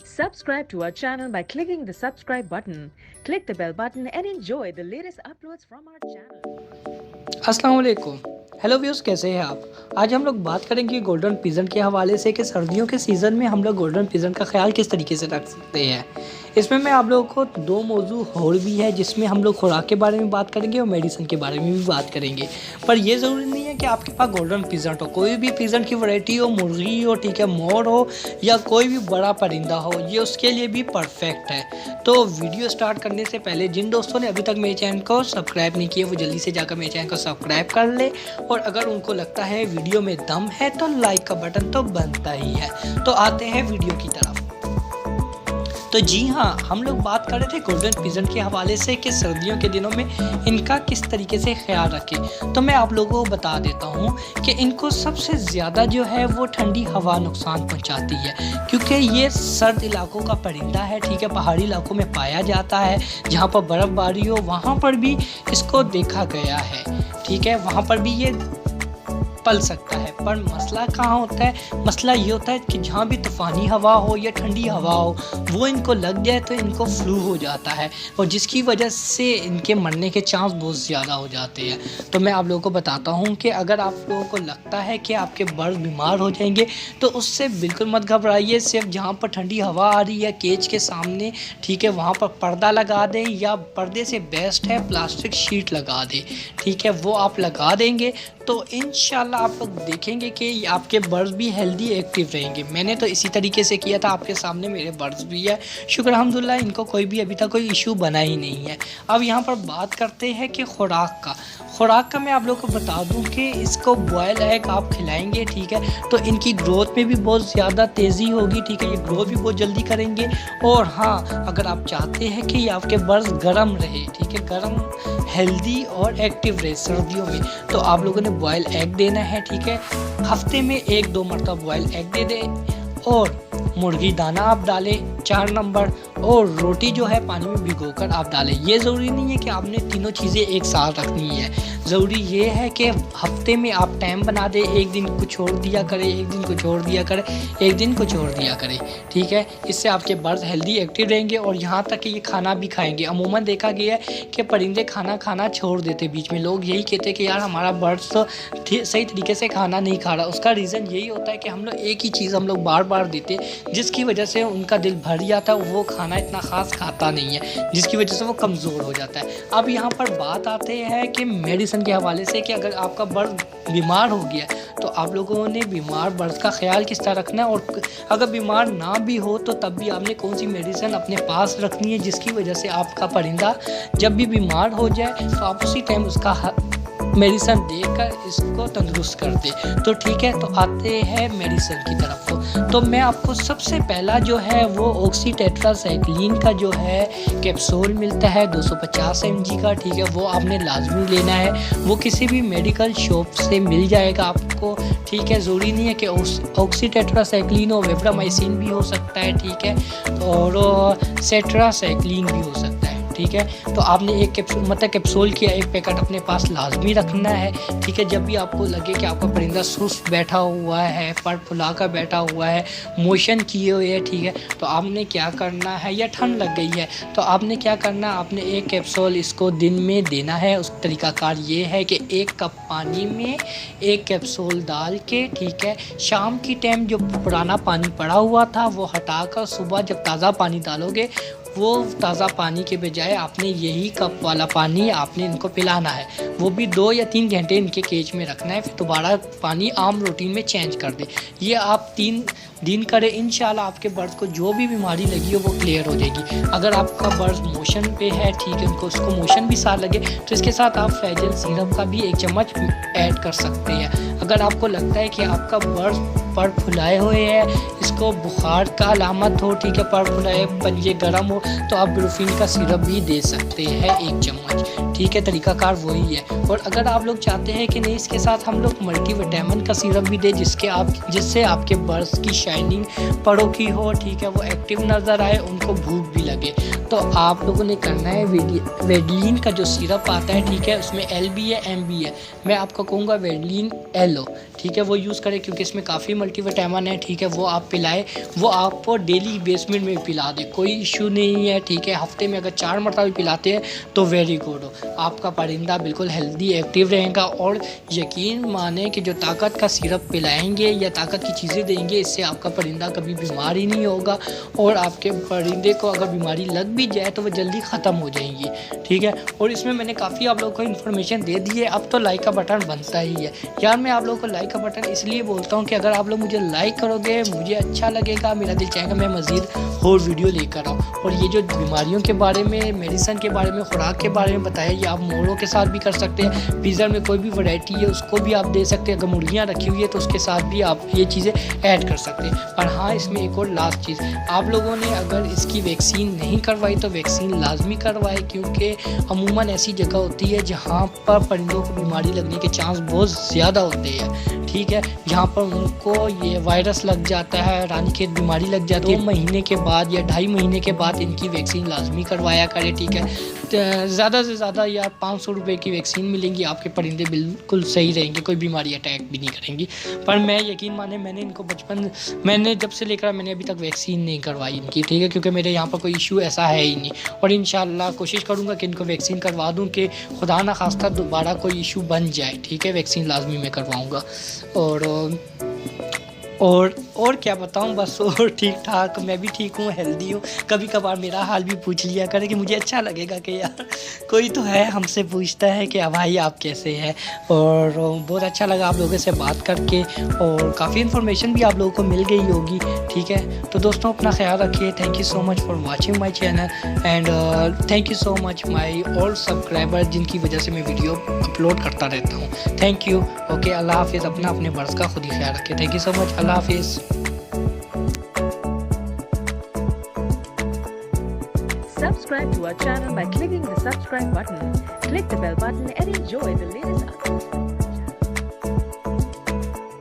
Subscribe to our channel by clicking the subscribe button. Click the bell button and enjoy the latest uploads from our channel. अस्सलाम वालेकुम। Hello viewers, कैसे हैं आप। आज हम लोग बात करेंगे गोल्डन पिजन के हवाले से कि सर्दियों के सीज़न में हम लोग गोल्डन पिजन का ख्याल किस तरीके से रख सकते हैं। इसमें मैं आप लोगों को दो मौजू और भी है जिसमें हम लोग खुराक के बारे में बात करेंगे और मेडिसिन के बारे में भी बात करेंगे। पर यह ज़रूरी नहीं है कि आपके पास गोल्डन पिजन हो, कोई भी पिजन की वैरायटी हो, मुर्गी हो, ठीक है, मोर हो या कोई भी बड़ा परिंदा हो, ये उसके लिए भी परफेक्ट है। तो वीडियो स्टार्ट करने से पहले जिन दोस्तों ने अभी तक मेरे चैनल को सब्सक्राइब नहीं किया वो जल्दी से जाकर मेरे चैनल को सब्सक्राइब कर ले, और अगर उनको लगता है वीडियो में दम है तो लाइक का बटन तो बनता ही है। तो आते हैं वीडियो की तरफ। तो जी हाँ, हम लोग बात कर रहे थे गोल्डन पिजन के हवाले से कि सर्दियों के दिनों में इनका किस तरीके से ख्याल रखें। तो मैं आप लोगों को बता देता हूँ कि इनको सबसे ज़्यादा जो है वो ठंडी हवा नुकसान पहुँचाती है, क्योंकि ये सर्द इलाकों का परिंदा है, ठीक है। पहाड़ी इलाकों में पाया जाता है, जहाँ पर बर्फ़बारी हो वहाँ पर भी इसको देखा गया है, ठीक है, वहाँ पर भी ये पल सकता है। पर मसला कहाँ होता है? मसला ये होता है कि जहाँ भी तूफ़ानी हवा हो या ठंडी हवा हो वो इनको लग जाए तो इनको फ्लू हो जाता है, और जिसकी वजह से इनके मरने के चांस बहुत ज़्यादा हो जाते हैं। तो मैं आप लोगों को बताता हूँ कि अगर आप लोगों को लगता है कि आपके बर्ड बीमार हो जाएंगे तो उससे बिल्कुल मत घबराइए। सिर्फ जहाँ पर ठंडी हवा आ रही है केज के सामने, ठीक है, वहाँ पर पर्दा लगा दें, या पर्दे से बेस्ट है प्लास्टिक शीट लगा दें, ठीक है। वो आप लगा देंगे तो इंशाल्लाह आप लोग देखेंगे कि आपके बर्ड्स भी हेल्दी एक्टिव रहेंगे। मैंने तो इसी तरीके से किया था, आपके सामने मेरे बर्ड्स भी है, शुक्र अल्हम्दुलिल्लाह, इनको कोई भी अभी तक कोई इशू बना ही नहीं है। अब यहाँ पर बात करते हैं कि खुराक का मैं आप लोगों को बता दूं कि इसको बॉयल एग आप खिलाएंगे, ठीक है, तो इनकी ग्रोथ में भी बहुत ज़्यादा तेज़ी होगी, ठीक है, ये ग्रोथ भी बहुत जल्दी करेंगे। और हाँ, अगर आप चाहते हैं कि आपके बर्ड्स गर्म रहे, ठीक है, गर्म, हेल्दी और एक्टिव रहे सर्दियों में, तो आप लोगों ने बॉयल एग देना है, ठीक है। हफ्ते में 1-2 मरतबा बॉयल एग दे दें, और मुर्गी दाना आप डालें 4 नंबर, और रोटी जो है पानी में भिगोकर आप डालें। ये ज़रूरी नहीं है कि आपने तीनों चीज़ें एक साथ रखनी है, ज़रूरी ये है कि हफ्ते में आप टाइम बना दें, एक दिन को छोड़ दिया करें, एक दिन को छोड़ दिया करें, एक दिन को छोड़ दिया करें, ठीक है। इससे आपके बर्ड्स हेल्दी एक्टिव रहेंगे, और यहाँ तक कि ये खाना भी खाएंगे। अमूमन देखा गया है कि परिंदे खाना छोड़ देते बीच में, लोग यही कहते हैं कि यार हमारा बर्ड्स तो सही तरीके से खाना नहीं खा रहा। उसका रीज़न यही होता है कि हम लोग एक ही चीज़ हम लोग बार बार देते, जिसकी वजह से उनका दिल भर जाता है, वो खाना इतना ख़ास खाता नहीं है, जिसकी वजह से वो कमज़ोर हो जाता है। अब यहाँ पर बात आते हैं कि मेडिसिन के हवाले से कि अगर आपका बर्ड बीमार हो गया तो आप लोगों ने बीमार बर्ड का ख्याल किस तरह रखना है, और अगर बीमार ना भी हो तो तब भी आपने कौन सी मेडिसिन अपने पास रखनी है, जिसकी वजह से आपका परिंदा जब भी बीमार हो जाए तो आप उसी टाइम उसका मेडिसिन देकर इसको तंदुरुस्त कर दे। तो ठीक है, तो आते हैं मेडिसिन की तरफ। तो मैं आपको सबसे पहला जो है वो ऑक्सी टेट्रासाइक्लिन का जो है कैप्सूल मिलता है 250 mg का, ठीक है, वो आपने लाजमी लेना है। वो किसी भी मेडिकल शॉप से मिल जाएगा आपको, ठीक है। ज़रूरी नहीं है कि ऑक्सी टेट्रासाइक्लिन हो, वेब्रामाइसिन भी हो सकता है, ठीक है, और सेट्रासाइक्लिन भी हो सकता है, ठीक है। तो आपने एक कैप्सूल की एक पैकेट अपने पास लाजमी रखना है, ठीक है। जब भी आपको लगे कि आपका परिंदा सुस्त बैठा हुआ है, पर फुला कर बैठा हुआ है, मोशन किए हुए है, ठीक है, तो आपने क्या करना है, या ठंड लग गई है तो आपने क्या करना है, आपने एक कैप्सूल इसको दिन में देना है। उस तरीकाकार ये है कि 1 कप पानी में 1 कैप्सूल डाल के, ठीक है, शाम की टाइम जो पुराना पानी पड़ा हुआ था वो हटाकर सुबह जब ताज़ा पानी डालोगे, वो ताज़ा पानी के बजाय आपने यही कप वाला पानी आपने इनको पिलाना है। वो भी 2 या 3 घंटे इनके केज में रखना है, फिर दोबारा पानी आम रूटीन में चेंज कर दे। ये आप 3 दिन करें, इंशाल्लाह आपके बर्ड्स को जो भी बीमारी लगी हो वो क्लियर हो जाएगी। अगर आपका बर्ड्स मोशन पे है, ठीक है, उनको उसको मोशन भी साथ लगे तो इसके साथ आप फ्लैजेल सिरप का भी 1 चम्मच ऐड कर सकते हैं। अगर आपको लगता है कि आपका बर्ड्स पर फुलाए हुए हैं, इसको बुखार का अलामत हो, ठीक है, पर फुलाए, पंजे गर्म हो, तो आप ब्रूफिन का सिरप भी दे सकते हैं 1 चम्मच, ठीक है। तरीकाकार वही है। और अगर आप लोग चाहते हैं कि नहीं इसके साथ हम लोग मल्टीविटामिन का सिरप भी दें जिससे आपके बर्ड्स की शाइनिंग पड़ों की हो, ठीक है, वो एक्टिव नज़र आए, उनको भूख भी लगे, तो आप लोगों ने करना है वेडलिन का जो सिरप आता है, ठीक है, उसमें एल भी है, एम भी है। मैं आपको कहूँगा वेडलिन एल हो, ठीक है, वो यूज़ करें क्योंकि इसमें काफ़ी मल्टीविटामिन है, ठीक है, वो आप पिलाएं, वो आपको डेली बेसमेंट में पिला दे, कोई इशू नहीं है, ठीक है। हफ्ते में अगर 4 मरतबा भी पिलाते हैं तो वेरी गुड, आपका परिंदा बिल्कुल हेल्दी एक्टिव रहेगा। और यकीन माने कि जो ताकत का सिरप पिलाएंगे या ताकत की चीज़ें देंगे, इससे आपका परिंदा कभी बीमार ही नहीं होगा, और आपके परिंदे को अगर बीमारी लग भी जाए तो वो जल्दी ख़त्म हो जाएंगी, ठीक है। और इसमें मैंने काफ़ी आप लोगों को इन्फॉर्मेशन दे दी है, अब तो लाइक का बटन बनता ही है यार। मैं आप लोगों को लाइक का बटन इसलिए बोलता हूँ कि अगर आप लोग मुझे लाइक करोगे मुझे अच्छा लगेगा, मेरा दिल चाहेगा मैं मज़ीद और वीडियो लेकर आऊँ। और ये जो बीमारियों के बारे में, मेडिसिन के बारे में, खुराक के बारे में बताया, ये आप मोरों के साथ भी कर सकते हैं। पिज़्ज़ा में कोई भी वैरायटी है उसको भी आप दे सकते हैं, अगर मुर्गियाँ रखी हुई है तो उसके साथ भी आप ये चीज़ें ऐड कर सकते हैं। पर हाँ, इसमें एक और लास्ट चीज़, आप लोगों ने अगर इसकी वैक्सीन नहीं करवाई तो वैक्सीन लाजमी करवाए, क्योंकि अमूमन ऐसी जगह होती है जहाँ पर परिंदों को बीमारी लगने के चांस बहुत ज़्यादा होते हैं, ठीक है। जहाँ पर उनको ये वायरस लग जाता है, रानीखेत बीमारी लग जाती है, 2 महीने के बाद या 2.5 महीने के बाद इनकी वैक्सीन लाजमी करवाया करें, ठीक है। ज़्यादा से ज़्यादा यार 500 रुपये की वैक्सीन मिलेंगी, आपके परिंदे बिल्कुल सही रहेंगे, कोई बीमारी अटैक भी नहीं करेंगी। पर मैं यकीन माने, मैंने इनको मैंने जब से लेकर मैंने अभी तक वैक्सीन नहीं करवाई इनकी, ठीक है, क्योंकि मेरे यहाँ पर कोई इशू ऐसा है ही नहीं। और इंशाल्लाह कोशिश करूँगा कि इनको वैक्सीन करवा दूँ कि खुदा ना खास्ता दोबारा कोई इशू बन जाए, ठीक है। वैक्सीन लाजमी मैं करवाऊँगा। और क्या बताऊं, बस और ठीक ठाक, मैं भी ठीक हूँ, हेल्दी हूँ। कभी कभार मेरा हाल भी पूछ लिया करे कि मुझे अच्छा लगेगा कि यार कोई तो है हमसे पूछता है कि भाई आप कैसे हैं। और बहुत अच्छा लगा आप लोगों से बात करके, और काफ़ी इन्फॉर्मेशन भी आप लोगों को मिल गई होगी, ठीक है। तो दोस्तों अपना ख्याल रखिए। Thank you so much for watching my channel, and thank you so much my all subscriber, जिनकी वजह से मैं वीडियो अपलोड करता रहता हूँ। Thank you. ओके, अल्लाह हाफिज़। अपने बर्स का खुद ही ख्याल रखिए। Thank you so much. अल्लाह हाफिज़। Subscribe to our channel by clicking the subscribe button. Click the bell button and enjoy the latest updates.